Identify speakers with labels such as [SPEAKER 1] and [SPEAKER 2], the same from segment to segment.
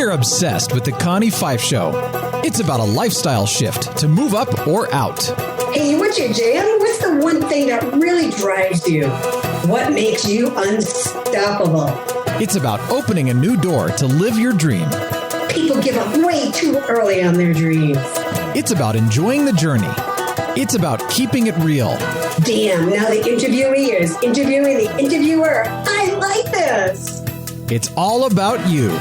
[SPEAKER 1] We're obsessed with the Connie Pheiff Show. It's about a lifestyle shift to move up or out.
[SPEAKER 2] Hey, what's your jam? What's the one thing that really drives you? What makes you unstoppable?
[SPEAKER 1] It's about opening a new door to live your dream.
[SPEAKER 2] People give up way too early on their dreams.
[SPEAKER 1] It's about enjoying the journey. It's about keeping it real.
[SPEAKER 2] Damn, now the interviewee is interviewing the interviewer. I like this.
[SPEAKER 1] It's all about you.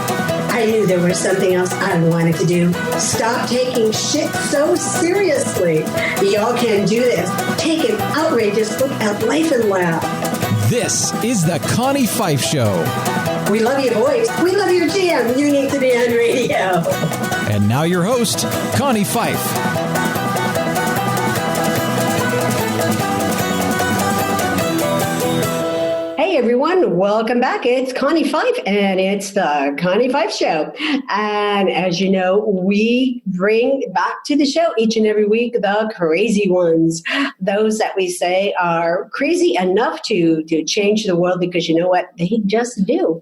[SPEAKER 2] I knew there was something else I wanted to do. Stop taking shit so seriously. Y'all can do this. Take an outrageous look at life and laugh.
[SPEAKER 1] This is the Connie Pheiff Show.
[SPEAKER 2] We love your voice. We love your jam. You need to be on radio.
[SPEAKER 1] And now your host, Connie Pheiff.
[SPEAKER 2] Hey everyone, welcome back. It's Connie Pheiff and it's the Connie Pheiff Show. And as you know, we bring back to the show each and every week the crazy ones. Those that we say are crazy enough to change the world, because you know what? They just do.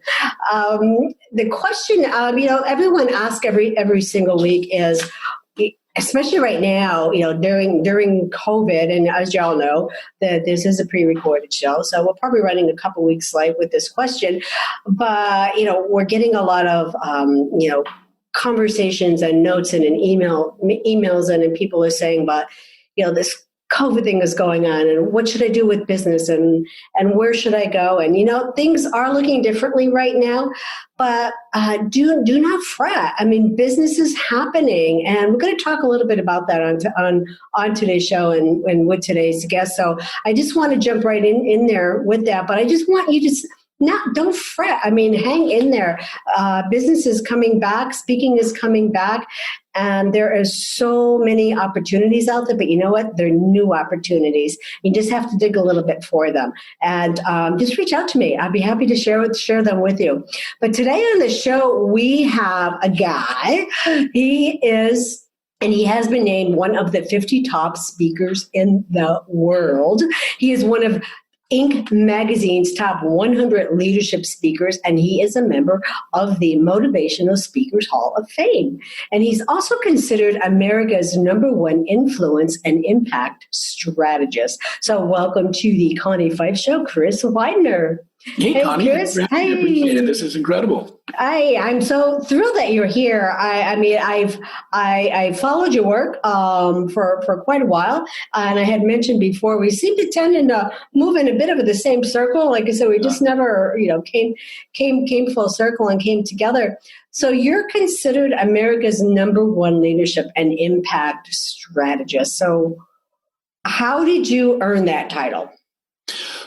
[SPEAKER 2] The question, everyone asks every single week is, especially right now, during COVID, and as y'all know, that this is a pre-recorded show, so we're probably running a couple weeks late with this question. But we're getting a lot of conversations and notes and emails, and people are saying, but this COVID thing is going on, and what should I do with business, and where should I go? And things are looking differently right now, but do not fret. I mean, business is happening, and we're going to talk a little bit about that on today's show and with today's guest. So I just want to jump right in there with that, but I just want you to don't fret. I mean, hang in there. Business is coming back. Speaking is coming back. And there are so many opportunities out there, but you know what? They're new opportunities. You just have to dig a little bit for them. And just reach out to me. I'd be happy to share them with you. But today on the show, we have a guy. He has been named one of the 50 top speakers in the world. He is one of Inc. magazine's top 100 leadership speakers, and he is a member of the Motivational Speakers Hall of Fame. And he's also considered America's #1 influence and impact strategist. So welcome to the Connie Pheiff Show, Chris Widener.
[SPEAKER 3] Hey, Connie,
[SPEAKER 2] Chris.
[SPEAKER 3] I appreciate it. This is incredible.
[SPEAKER 2] I'm so thrilled that you're here. I followed your work for quite a while, and I had mentioned before we seem to tend to move in a bit of the same circle. Like I said, we just never came full circle and came together. So you're considered America's #1 leadership and impact strategist. So how did you earn that title?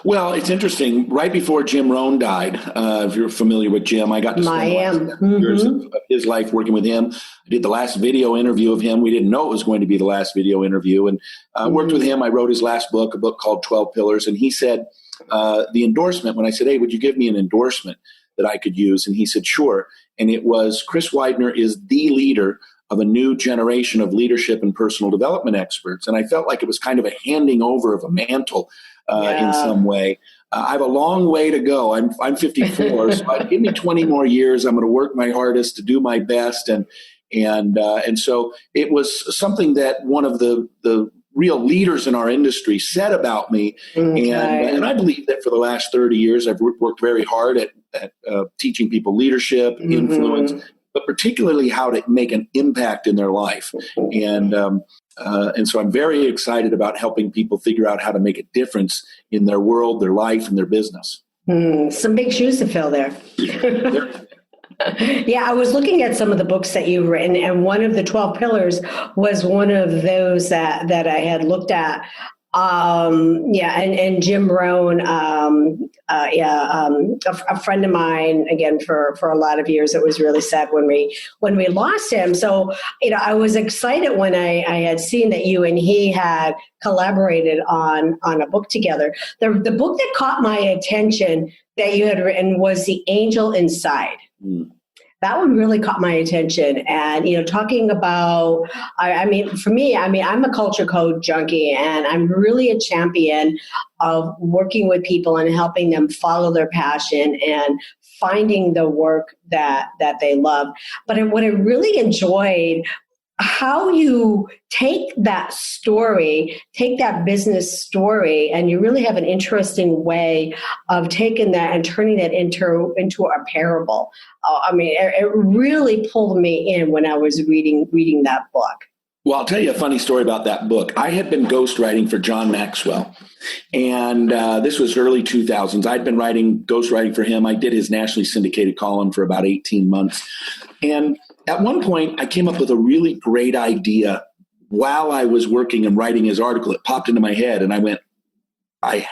[SPEAKER 3] Well, it's interesting. Right before Jim Rohn died, if you're familiar with Jim, I got to spend the last years of his life working with him. I did the last video interview of him. We didn't know it was going to be the last video interview, and worked with him. I wrote his last book, a book called 12 Pillars, and he said the endorsement, when I said, hey, would you give me an endorsement that I could use? And he said, sure. And it was, Chris Widener is the leader of a new generation of leadership and personal development experts. And I felt like it was kind of a handing over of a mantle in some way. I have a long way to go. I'm 54, so give me 20 more years. I'm going to work my hardest to do my best. And so it was something that one of the real leaders in our industry said about me. Okay. And I believe that for the last 30 years, I've worked very hard at teaching people leadership, influence, but particularly how to make an impact in their life. And so I'm very excited about helping people figure out how to make a difference in their world, their life, and their business.
[SPEAKER 2] Some big shoes to fill there. Yeah, I was looking at some of the books that you've written, and one of the 12 Pillars was one of those that I had looked at. And Jim Rohn, a friend of mine, again, for a lot of years. It was really sad when we lost him. So, I was excited when I had seen that you and he had collaborated on a book together. The book that caught my attention that you had written was The Angel Inside. that one really caught my attention. And, talking about, for me, I'm a culture code junkie, and I'm really a champion of working with people and helping them follow their passion and finding the work that they love. But what I really enjoyed, how you take that story, take that business story, and you really have an interesting way of taking that and turning it into a parable. It really pulled me in when I was reading that book.
[SPEAKER 3] Well, I'll tell you a funny story about that book. I had been ghostwriting for John Maxwell, and this was early 2000s. I'd been ghostwriting for him. I did his nationally syndicated column for about 18 months. And at one point, I came up with a really great idea while I was working and writing his article. It popped into my head, and I went, I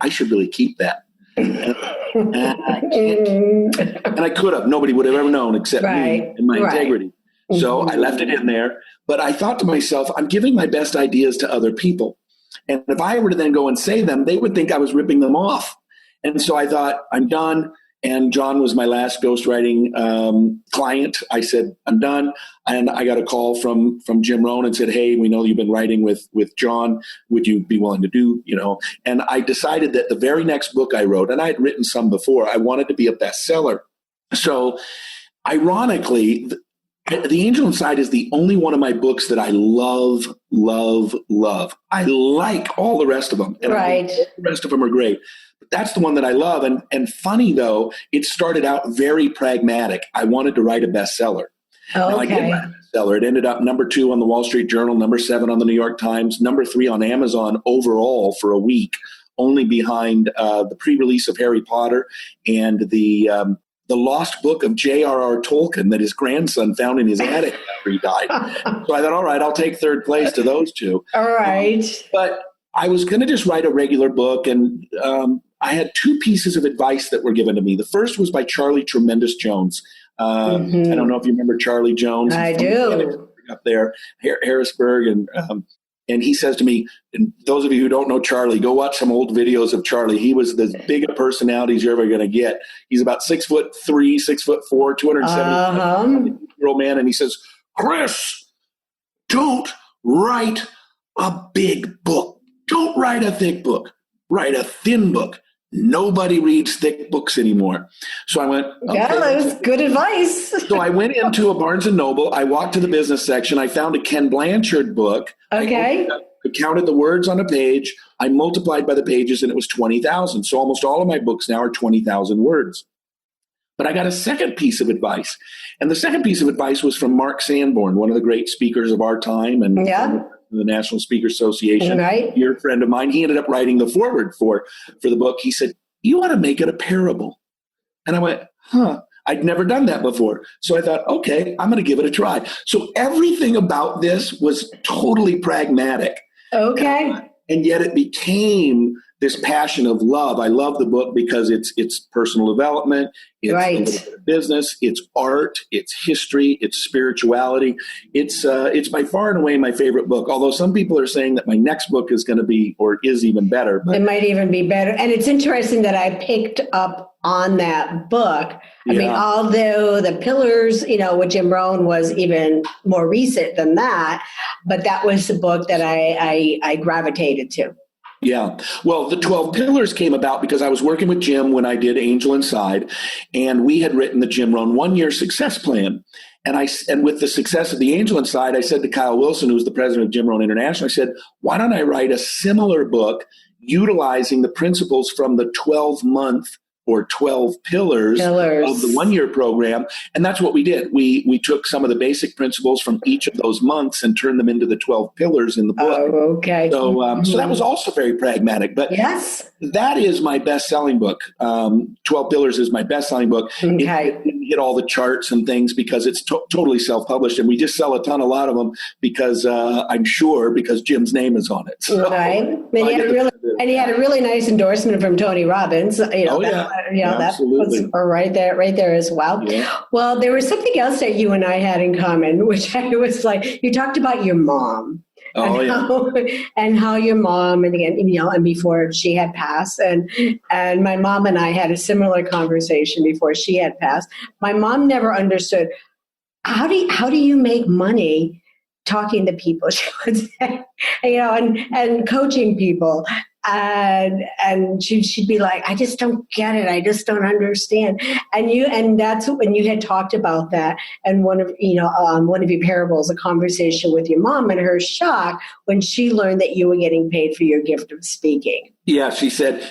[SPEAKER 3] should really keep that. And I could have. Nobody would have ever known except me and my integrity. So I left it in there. But I thought to myself, I'm giving my best ideas to other people. And if I were to then go and say them, they would think I was ripping them off. And so I thought, I'm done. And John was my last ghostwriting client. I said, I'm done. And I got a call from Jim Rohn and said, hey, we know you've been writing with John. Would you be willing to do, And I decided that the very next book I wrote, and I had written some before, I wanted to be a bestseller. So ironically, The Angel Inside is the only one of my books that I love, love, love. I like all the rest of them. And
[SPEAKER 2] right.
[SPEAKER 3] The rest of them are great. But that's the one that I love. And funny, though, it started out very pragmatic. I wanted to write a bestseller.
[SPEAKER 2] Oh,
[SPEAKER 3] now, I did write a bestseller. It ended up #2 on the Wall Street Journal, #7 on the New York Times, #3 on Amazon overall for a week, only behind the pre-release of Harry Potter and the lost book of J.R.R. Tolkien that his grandson found in his attic after he died. So I thought, all right, I'll take third place to those two.
[SPEAKER 2] All right.
[SPEAKER 3] But I was going to just write a regular book, and I had 2 pieces of advice that were given to me. The first was by Charlie Tremendous Jones. I don't know if you remember Charlie Jones.
[SPEAKER 2] I do.
[SPEAKER 3] Up there, Harrisburg, and he says to me, and those of you who don't know Charlie, go watch some old videos of Charlie. He was the biggest personalities you're ever going to get. He's about 6'3", 6'4", 270-year-old man. And he says, Chris, don't write a big book. Don't write a thick book. Write a thin book. Nobody reads thick books anymore. So I went, okay.
[SPEAKER 2] Yeah, that was good advice.
[SPEAKER 3] So I went into a Barnes & Noble. I walked to the business section. I found a Ken Blanchard book.
[SPEAKER 2] Okay.
[SPEAKER 3] I counted the words on a page. I multiplied by the pages, and it was 20,000. So almost all of my books now are 20,000 words. But I got a second piece of advice. And the second piece of advice was from Mark Sanborn, one of the great speakers of our time and the National Speakers Association, dear friend of mine. He ended up writing the foreword for the book. He said, you want to make it a parable. And I went, I'd never done that before. So I thought, okay, I'm going to give it a try. So everything about this was totally pragmatic.
[SPEAKER 2] Okay.
[SPEAKER 3] And yet it became this passion of love. I love the book because it's personal development, it's a little bit of business, it's art, it's history, it's spirituality. It's by far and away my favorite book. Although some people are saying that my next book is going to be, or is even better. But,
[SPEAKER 2] it might even be better. And it's interesting that I picked up on that book. I mean, although the Pillars, with Jim Rohn was even more recent than that, but that was the book that I gravitated to.
[SPEAKER 3] Yeah. Well, the 12 Pillars came about because I was working with Jim when I did Angel Inside, and we had written the Jim Rohn 1-year success plan. And with the success of the Angel Inside, I said to Kyle Wilson, who's the president of Jim Rohn International, I said, why don't I write a similar book utilizing the principles from the 12-month or 12 pillars of the 1-year program. And that's what we did. We took some of the basic principles from each of those months and turned them into the 12 pillars in the book.
[SPEAKER 2] Oh, okay.
[SPEAKER 3] So, so that was also very pragmatic. But that is my best-selling book. 12 Pillars is my best-selling book.
[SPEAKER 2] Okay.
[SPEAKER 3] It hit all the charts and things because it's totally self-published. And we just sell a lot of them because I'm sure because Jim's name is on it. So,
[SPEAKER 2] right. And he had a really nice endorsement from Tony Robbins. That was right there as well. Yeah. Well, there was something else that you and I had in common, which I was like, you talked about your mom. and how your mom, and again, and before she had passed, and my mom and I had a similar conversation before she had passed. My mom never understood, how do you make money talking to people, she would say, and coaching people. And she'd be like, I just don't get it. I just don't understand. And that's when you had talked about that. And one of your parables, a conversation with your mom, and her shock when she learned that you were getting paid for your gift of speaking.
[SPEAKER 3] Yeah, she said,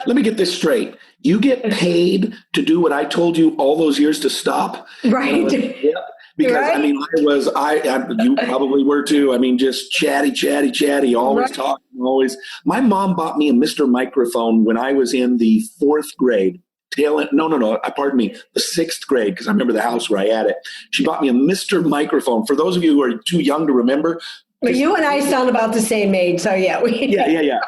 [SPEAKER 3] let me get this straight. You get paid to do what I told you all those years to stop?
[SPEAKER 2] Right.
[SPEAKER 3] Yeah. Because, right? You probably were too. I mean, just chatty, always talking, always. My mom bought me a Mr. Microphone when I was in the 4th grade. Pardon me, the 6th grade, because I remember the house where I had it. She bought me a Mr. Microphone. For those of you who are too young to remember.
[SPEAKER 2] But you and I sound about the same age, so yeah.
[SPEAKER 3] Yeah.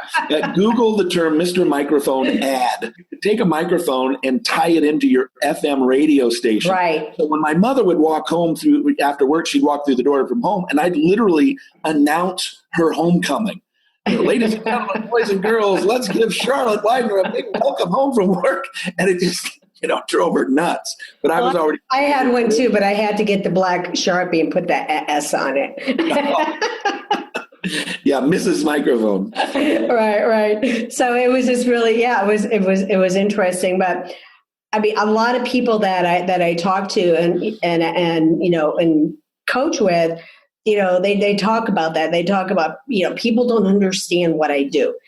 [SPEAKER 3] Google the term Mr. Microphone ad. Take a microphone and tie it into your FM radio station.
[SPEAKER 2] Right.
[SPEAKER 3] So when my mother would walk home after work, she'd walk through the door from home, and I'd literally announce her homecoming. Ladies and gentlemen, boys and girls, let's give Charlotte Widener a big welcome home from work. And it just, drove her nuts. But
[SPEAKER 2] I had one too, but I had to get the black Sharpie and put that S on it.
[SPEAKER 3] Yeah, Mrs. Microphone.
[SPEAKER 2] Right. So it was just really, it was interesting. But I mean, a lot of people that I talk to and coach with, they talk about that. They talk about, people don't understand what I do.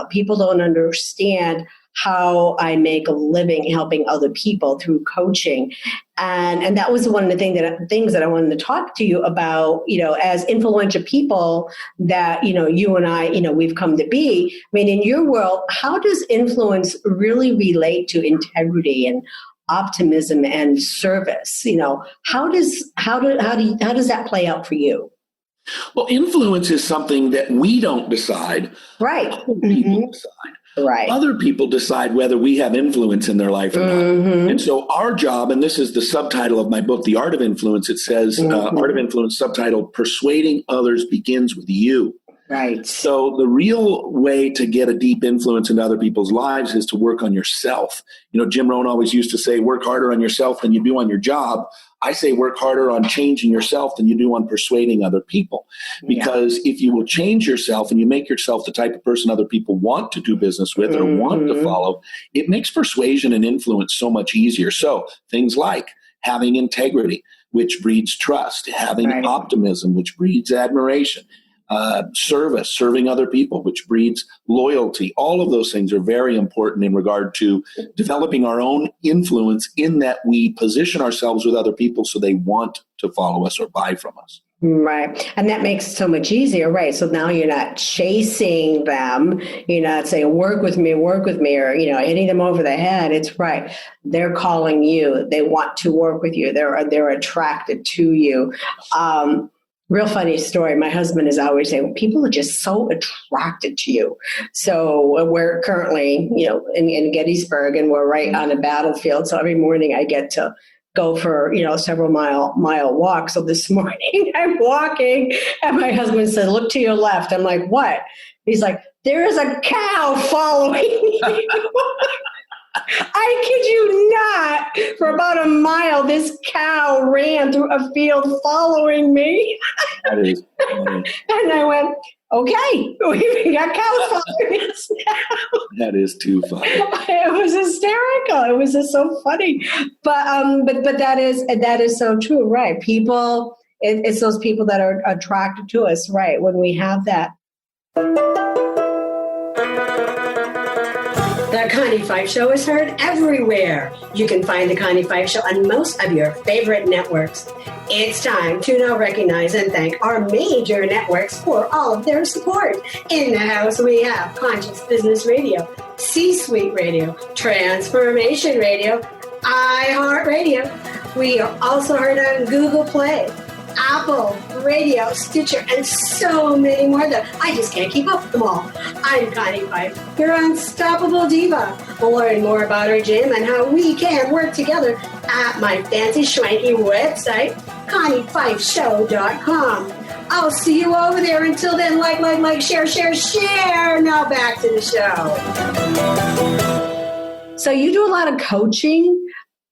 [SPEAKER 2] People don't understand how I make a living helping other people through coaching. And that was one of the things that I wanted to talk to you about, as influential people that, you and I, we've come to be. I mean, in your world, how does influence really relate to integrity and optimism and service? How does that play out for you?
[SPEAKER 3] Well, influence is something that we don't decide.
[SPEAKER 2] Right.
[SPEAKER 3] People decide.
[SPEAKER 2] Right.
[SPEAKER 3] Other people decide whether we have influence in their life or not. And so our job, and this is the subtitle of my book, The Art of Influence, it says, Art of Influence, subtitle, Persuading Others Begins with You.
[SPEAKER 2] Right.
[SPEAKER 3] So the real way to get a deep influence into other people's lives is to work on yourself. Jim Rohn always used to say, work harder on yourself than you do on your job. I say work harder on changing yourself than you do on persuading other people. Because if you will change yourself and you make yourself the type of person other people want to do business with or want to follow, it makes persuasion and influence so much easier. So things like having integrity, which breeds trust, having optimism, which breeds admiration, serving other people, which breeds loyalty. All of those things are very important in regard to developing our own influence, in that we position ourselves with other people so they want to follow us or buy from us.
[SPEAKER 2] Right. And that makes it so much easier, right? So now you're not chasing them. You're not saying, work with me, or, hitting them over the head. It's right. They're calling you. They want to work with you. They're attracted to you. Real funny story. My husband is always saying, people are just so attracted to you. So we're currently, in Gettysburg, and we're right on a battlefield. So every morning I get to go for, several mile walk. So this morning I'm walking and my husband said, look to your left. I'm like, what? He's like, there is a cow following me. I kid you not, for about a mile, this cow ran through a field following me.
[SPEAKER 3] That is funny.
[SPEAKER 2] And I went, okay, we got cows following us now.
[SPEAKER 3] That is too funny.
[SPEAKER 2] It was hysterical. It was just so funny. But that is so true, right? People, it's those people that are attracted to us, right? When we have that. The Connie Pheiff Show is heard everywhere. You can find The Connie Pheiff Show on most of your favorite networks. It's time to now recognize and thank our major networks for all of their support. In the house, we have Conscious Business Radio, C-Suite Radio, Transformation Radio, iHeartRadio. We are also heard on Google Play, Apple, Radio, Stitcher, and so many more that I just can't keep up with them all. I'm Connie Pheiff, your Unstoppable Diva. Learn more about our gym and how we can work together at my fancy schwanky website, ConniePheiffShow.com. I'll see you over there. Until then, like, share. Now back to the show. So you do a lot of coaching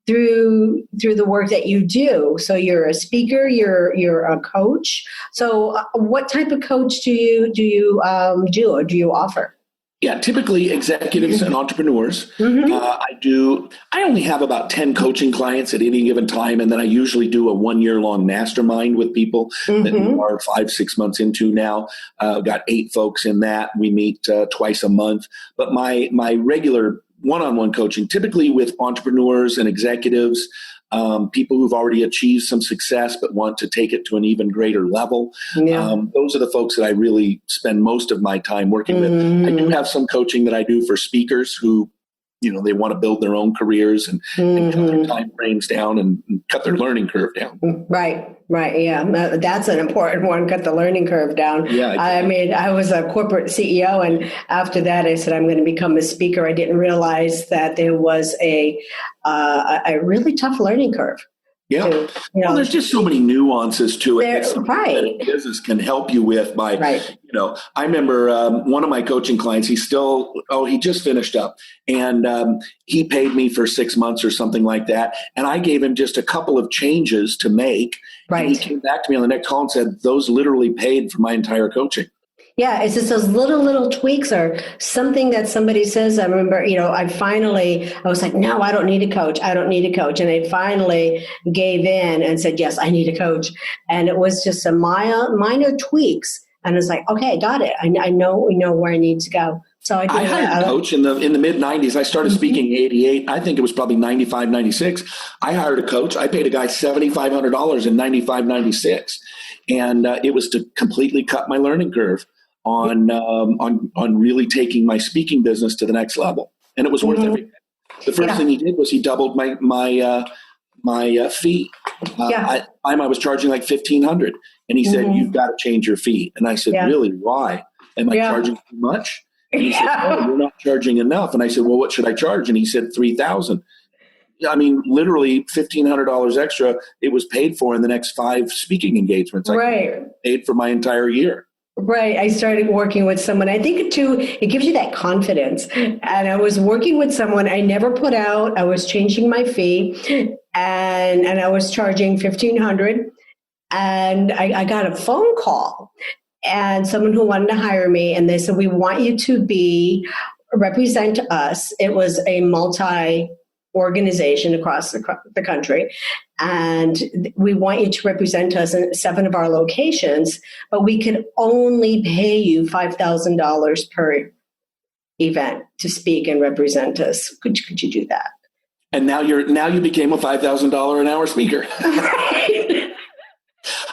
[SPEAKER 2] through the work that you do. So you're a speaker, you're a coach. So what type of coach do you do or do you offer?
[SPEAKER 3] Yeah, typically executives and entrepreneurs. I only have about 10 coaching clients at any given time. And then I usually do a 1-year-long mastermind with people that we are 5-6 months into now. Got 8 folks in that. We meet twice a month. But my regular one-on-one coaching, typically with entrepreneurs and executives, people who've already achieved some success but want to take it to an even greater level. Yeah. Those are the folks that I really spend most of my time working with. I do have some coaching that I do for speakers who, they want to build their own careers and cut their time frames down and cut their learning curve down.
[SPEAKER 2] Right. Yeah. That's an important one, cut the learning curve down. Yeah, exactly. I mean, I was a corporate CEO, and after that, I said, I'm going to become a speaker. I didn't realize that there was a really tough learning curve.
[SPEAKER 3] Yeah. Well, there's just so many nuances to it.
[SPEAKER 2] Right.
[SPEAKER 3] That business can help you with by, I remember one of my coaching clients, he just finished up, and he paid me for 6 months or something like that. And I gave him just a couple of changes to make. Right. And he came back to me on the next call and said, those literally paid for my entire coaching.
[SPEAKER 2] Yeah, it's just those little tweaks or something that somebody says. I remember, I was like, no, I don't need a coach. And I finally gave in and said, yes, I need a coach. And it was just some minor tweaks. And it's like, okay, got it. I know where I need to go. So I hired a coach in the mid 90s. I started speaking in 88. I think it was probably 95, 96. I hired a coach. I paid a guy $7,500 in 95, 96. And it was to completely cut my learning curve on really taking my speaking business to the next level. And it was worth everything. The first thing he did was he doubled my fee. I was charging like $1,500. And he said, you've got to change your fee. And I said, really? Why? Am I charging too much? And he said, no, you're not charging enough. And I said, well, what should I charge? And he said, $3,000. I mean, literally $1,500 extra. It was paid for in the next 5 speaking engagements. I paid for my entire year. Right. I started working with someone. I think, too, it gives you that confidence. And I was working with someone I never put out. I was changing my fee, and I was charging $1,500. And I got a phone call and someone who wanted to hire me. And they said, we want you to represent us. It was a multi-organization across the country. And we want you to represent us in 7 of our locations, but we could only pay you $5,000 per event to speak and represent us. Could you do that?
[SPEAKER 3] And now you became a $5,000 an hour speaker.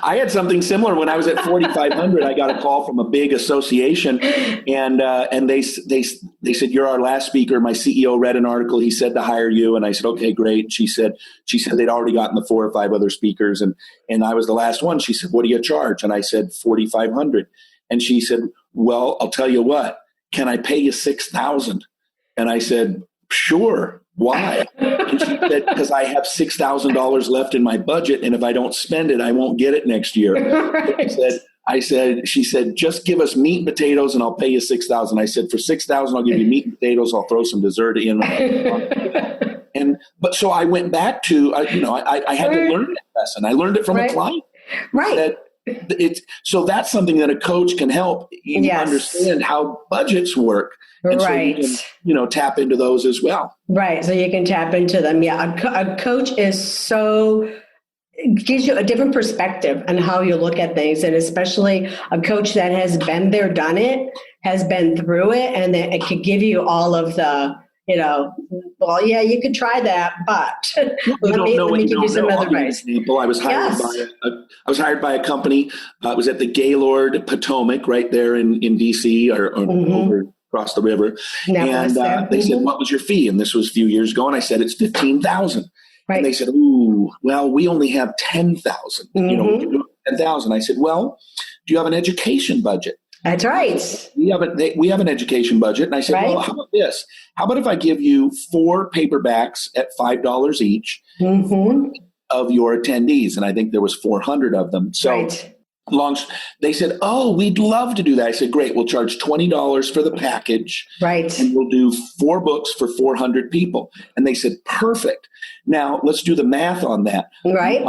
[SPEAKER 3] I had something similar when I was at 4,500. I got a call from a big association, and they said, you're our last speaker. My CEO read an article. He said to hire you, and I said, okay, great. She said they'd already gotten the 4 or 5 other speakers, and I was the last one. She said, what do you charge? And I said, 4,500. And she said, well, I'll tell you what. Can I pay you $6,000? And I said, sure. Why? And she said, because I have $6,000 left in my budget, and if I don't spend it, I won't get it next year. Right. She said, just give us meat and potatoes, and I'll pay you $6,000. I said, for $6,000, I'll give you meat and potatoes. I'll throw some dessert in. But so I went back to, I had to learn that lesson. I learned it from a client.
[SPEAKER 2] Right.
[SPEAKER 3] So that's something that a coach can help you understand how budgets work. And so you can, tap into those as well.
[SPEAKER 2] Right. So you can tap into them. Yeah. A coach gives you a different perspective on how you look at things. And especially a coach that has been there, done it, has been through it. And then it could give you all of the, well, yeah, you could try that, but let me give you some other advice.
[SPEAKER 3] I was hired by a company. It was at the Gaylord Potomac right there in DC or over across the river. And they said, what was your fee? And this was a few years ago. And I said, it's $15,000. Right. And they said, ooh, well, we only have 10,000. We can do 10,000. I said, well, do you have an education budget?
[SPEAKER 2] That's right.
[SPEAKER 3] We have an education budget. And I said, well, how about this? How about if I give you 4 paperbacks at $5 each of your attendees? And I think there was 400 of them. So They said, oh, we'd love to do that. I said, great, we'll charge $20 for the package.
[SPEAKER 2] Right.
[SPEAKER 3] And we'll do 4 books for 400 people. And they said, perfect. Now, let's do the math on that.
[SPEAKER 2] Right.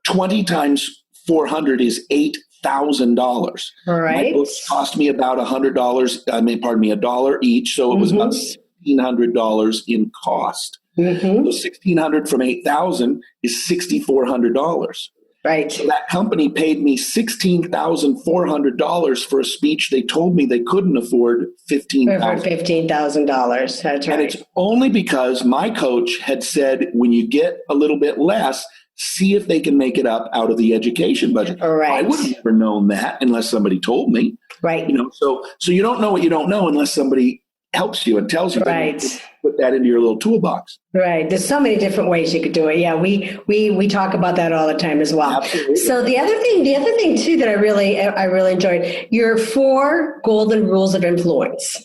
[SPEAKER 3] 20 times 400 is $8,000.
[SPEAKER 2] Right.
[SPEAKER 3] My books cost me about $100 each. So it was about $1,600 in cost. Mm-hmm. So $1,600 from $8,000 is $6,400.
[SPEAKER 2] Right.
[SPEAKER 3] So that company paid me $16,400 for a speech they told me they couldn't afford $15,000.
[SPEAKER 2] $15,000. That's right.
[SPEAKER 3] And it's only because my coach had said, when you get a little bit less, see if they can make it up out of the education budget.
[SPEAKER 2] Right.
[SPEAKER 3] I would have never known that unless somebody told me.
[SPEAKER 2] Right.
[SPEAKER 3] So you don't know what you don't know unless somebody helps you and tells you.
[SPEAKER 2] Right.
[SPEAKER 3] Put that into your little toolbox.
[SPEAKER 2] Right. There's so many different ways you could do it. Yeah, we talk about that all the time as well.
[SPEAKER 3] Absolutely.
[SPEAKER 2] So the other thing too that I really enjoyed, your 4 golden rules of influence.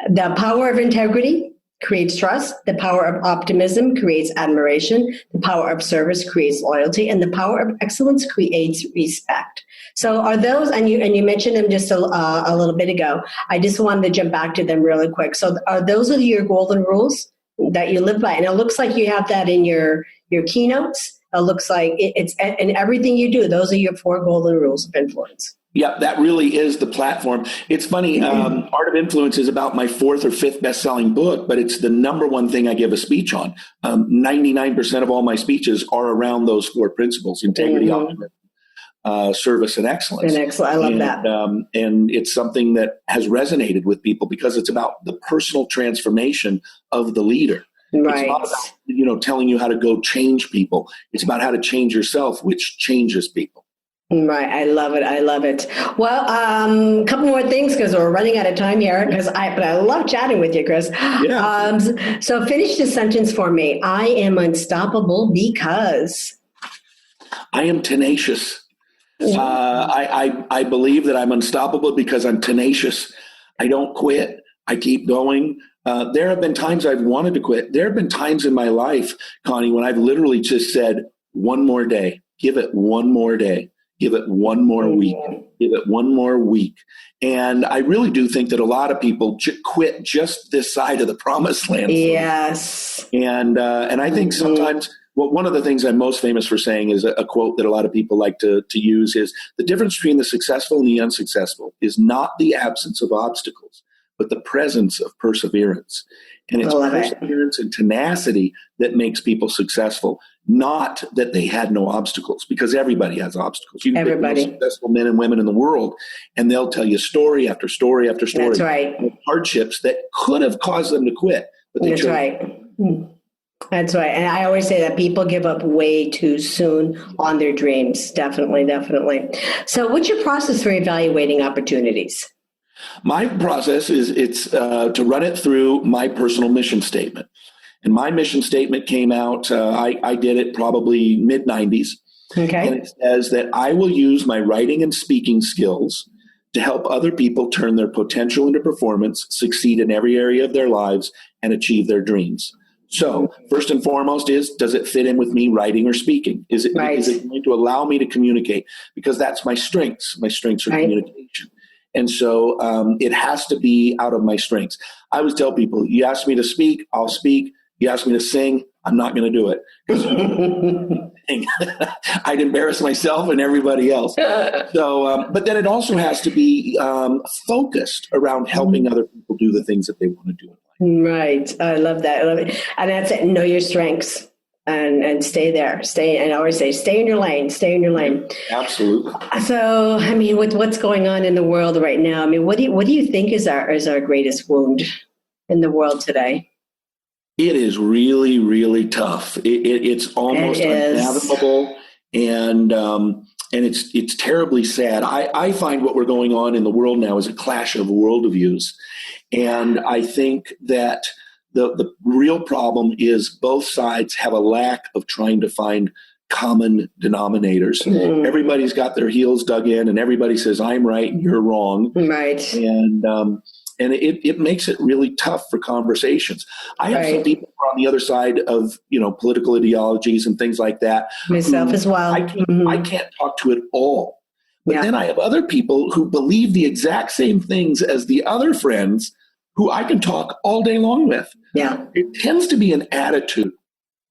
[SPEAKER 2] The power of integrity creates trust. The power of optimism creates admiration. The power of service creates loyalty, and the power of excellence creates respect. So are those, and you mentioned them just a little bit ago. I just wanted to jump back to them really quick. So are those your golden rules that you live by? And it looks like you have that in your keynotes. It looks like it's in everything you do. Those are your 4 golden rules of influence. Yeah,
[SPEAKER 3] that really is the platform. It's funny. Art of Influence is about my 4th or 5th best-selling book, but it's the number one thing I give a speech on. 99% of all my speeches are around those 4 principles: integrity, optimism, service, and excellence.
[SPEAKER 2] I love that.
[SPEAKER 3] And it's something that has resonated with people because it's about the personal transformation of the leader.
[SPEAKER 2] Right.
[SPEAKER 3] It's not about telling you how to go change people. It's about how to change yourself, which changes people.
[SPEAKER 2] Right. I love it. Well, a couple more things because we're running out of time here. But I love chatting with you, Chris.
[SPEAKER 3] Yeah.
[SPEAKER 2] So finish the sentence for me. I am unstoppable because
[SPEAKER 3] I am tenacious. I believe that I'm unstoppable because I'm tenacious. I don't quit. I keep going. There have been times I've wanted to quit. There have been times in my life, Connie, when I've literally just said, one more day, give it one more day. Give it one more week. Give it one more week. And I really do think that a lot of people quit just this side of the promised land.
[SPEAKER 2] Yes.
[SPEAKER 3] And I think sometimes one of the things I'm most famous for saying is a quote that a lot of people like to use is, the difference between the successful and the unsuccessful is not the absence of obstacles, but the presence of perseverance. And it's perseverance and tenacity that makes people successful, not that they had no obstacles, because everybody has obstacles. You can pick the most successful men and women in the world, and they'll tell you story after story after story.
[SPEAKER 2] That's right.
[SPEAKER 3] Of hardships that could have caused them to quit. But they
[SPEAKER 2] That's right. That's right. And I always say that people give up way too soon on their dreams. Definitely. So what's your process for evaluating opportunities?
[SPEAKER 3] My process is to run it through my personal mission statement. And my mission statement came out, I did it probably mid-90s.
[SPEAKER 2] Okay.
[SPEAKER 3] And it says that I will use my writing and speaking skills to help other people turn their potential into performance, succeed in every area of their lives, and achieve their dreams. So first and foremost does it fit in with me writing or speaking? Is it going to allow me to communicate? Because that's my strengths. My strengths are communication. And so it has to be out of my strengths. I always tell people, you ask me to speak, I'll speak. You ask me to sing, I'm not going to do it. I'd embarrass myself and everybody else. So, but then it also has to be focused around helping other people do the things that they want to do.
[SPEAKER 2] Right. I love that. And that's it. Know your strengths. And stay there. And I always say, stay in your lane.
[SPEAKER 3] Absolutely.
[SPEAKER 2] So, I mean, with what's going on in the world right now, I mean, what do you think is our greatest wound in the world today?
[SPEAKER 3] It is really, really tough. It's almost unfathomable, and it's terribly sad. I find what we're going on in the world now is a clash of worldviews, and I think that the real problem is both sides have a lack of trying to find common denominators. Everybody's got their heels dug in, and everybody says, I'm right and you're wrong.
[SPEAKER 2] Right.
[SPEAKER 3] And it makes it really tough for conversations. I have some people who are on the other side of, political ideologies and things like that.
[SPEAKER 2] Myself as well.
[SPEAKER 3] I can't talk to it all. But then I have other people who believe the exact same things as the other friends who I can talk all day long with.
[SPEAKER 2] Yeah.
[SPEAKER 3] It tends to be an attitude.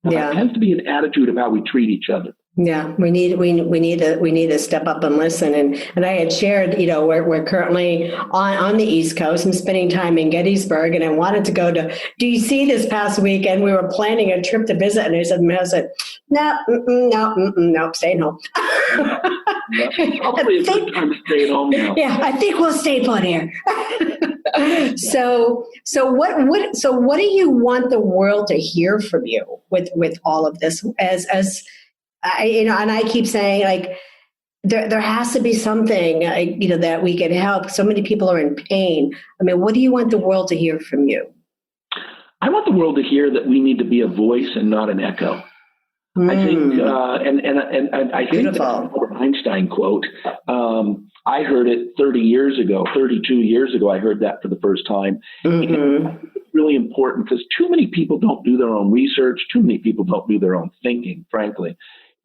[SPEAKER 3] It tends to be an attitude of how we treat each other.
[SPEAKER 2] Yeah, we need to step up and listen. And I had shared, we're currently on the East Coast. I'm spending time in Gettysburg, and I wanted to go to DC this past weekend. We were planning a trip to visit, and I said, no, staying home.
[SPEAKER 3] Probably a good time to stay at home now.
[SPEAKER 2] Yeah, I think we'll stay put here. So what do you want the world to hear from you with all of this? As and I keep saying, like, there has to be something, that we can help. So many people are in pain. I mean, what do you want the world to hear from you?
[SPEAKER 3] I want the world to hear that we need to be a voice and not an echo. I think, and I think that's an Einstein quote. I heard it 32 years ago. I heard that for the first time. And it's really important because too many people don't do their own research. Too many people don't do their own thinking, frankly.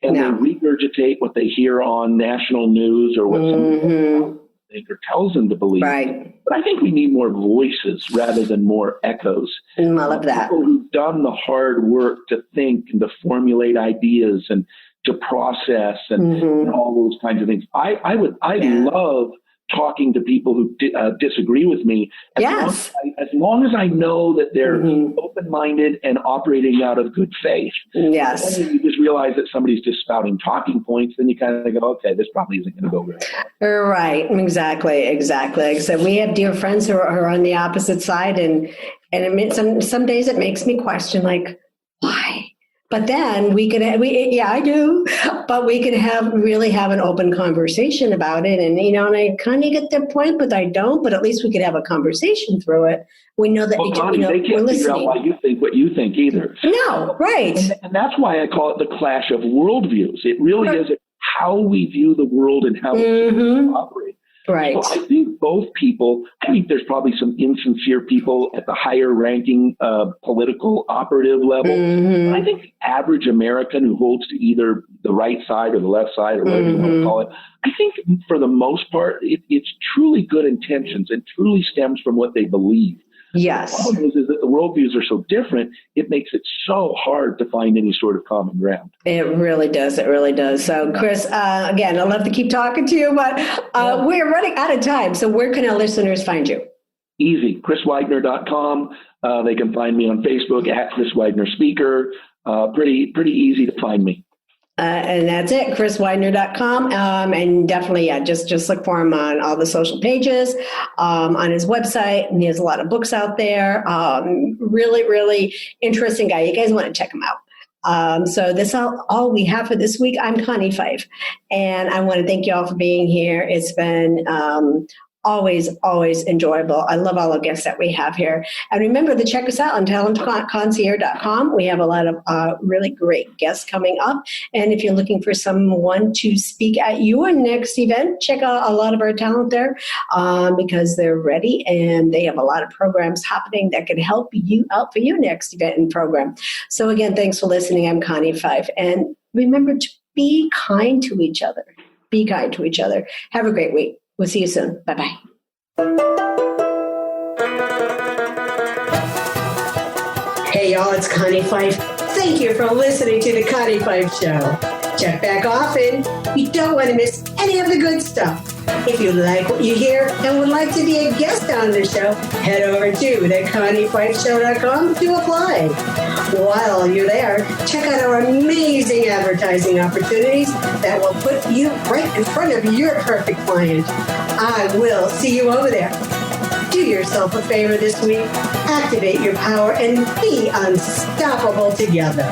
[SPEAKER 3] And they regurgitate what they hear on national news or what somebody thinks or tells them to believe.
[SPEAKER 2] Right.
[SPEAKER 3] But I think we need more voices rather than more echoes.
[SPEAKER 2] I love that.
[SPEAKER 3] People who've done the hard work to think and to formulate ideas and to process and all those kinds of things. I love talking to people who disagree with me. As long as I know that they're open-minded and operating out of good faith.
[SPEAKER 2] Yes.
[SPEAKER 3] When you just realize that somebody's just spouting talking points, then you kind of go, okay, this probably isn't going to go very well.
[SPEAKER 2] Right. Exactly. Like I said, we have dear friends who are on the opposite side, and some days it makes me question, like, why? But then I do, but we can really have an open conversation about it. And, and I kind of get their point, but I don't, but at least we could have a conversation through it. We know that,
[SPEAKER 3] Connie, they can't figure out why you think what you think either.
[SPEAKER 2] No, right.
[SPEAKER 3] And that's why I call it the clash of worldviews. It really is how we view the world and how we operate.
[SPEAKER 2] Right.
[SPEAKER 3] So I think both people, there's probably some insincere people at the higher ranking political operative level. But I think the average American who holds to either the right side or the left side or whatever you want to call it, I think for the most part, it's truly good intentions and truly stems from what they believe.
[SPEAKER 2] Yes.
[SPEAKER 3] The problem is that the worldviews are so different, it makes it so hard to find any sort of common ground.
[SPEAKER 2] It really does. So, Chris, again, I'd love to keep talking to you, but we're running out of time. So where can our listeners find you?
[SPEAKER 3] Easy. ChrisWidener.com. They can find me on Facebook at Chris Widener Speaker. Pretty easy to find me.
[SPEAKER 2] And that's it, ChrisWidener.com. And definitely, just look for him on all the social pages, on his website. And he has a lot of books out there. Really, really interesting guy. You guys want to check him out. So that's all we have for this week. I'm Connie Pheiff, and I want to thank you all for being here. It's been always enjoyable. I love all the guests that we have here. And remember to check us out on talentconcierge.com. We have a lot of really great guests coming up. And if you're looking for someone to speak at your next event, check out a lot of our talent there because they're ready and they have a lot of programs happening that can help you out for your next event and program. So again, thanks for listening. I'm Connie Pheiff. And remember to be kind to each other. Be kind to each other. Have a great week. We'll see you soon. Bye-bye. Hey, y'all, it's Connie Pheiff. Thank you for listening to the Connie Pheiff Show. Check back often. You don't want to miss any of the good stuff. If you like what you hear and would like to be a guest on the show, head over to theconniefeifshow.com to apply. While you're there, check out our amazing advertising opportunities that will put you right in front of your perfect client. I will see you over there. Do yourself a favor this week. Activate your power and be unstoppable together.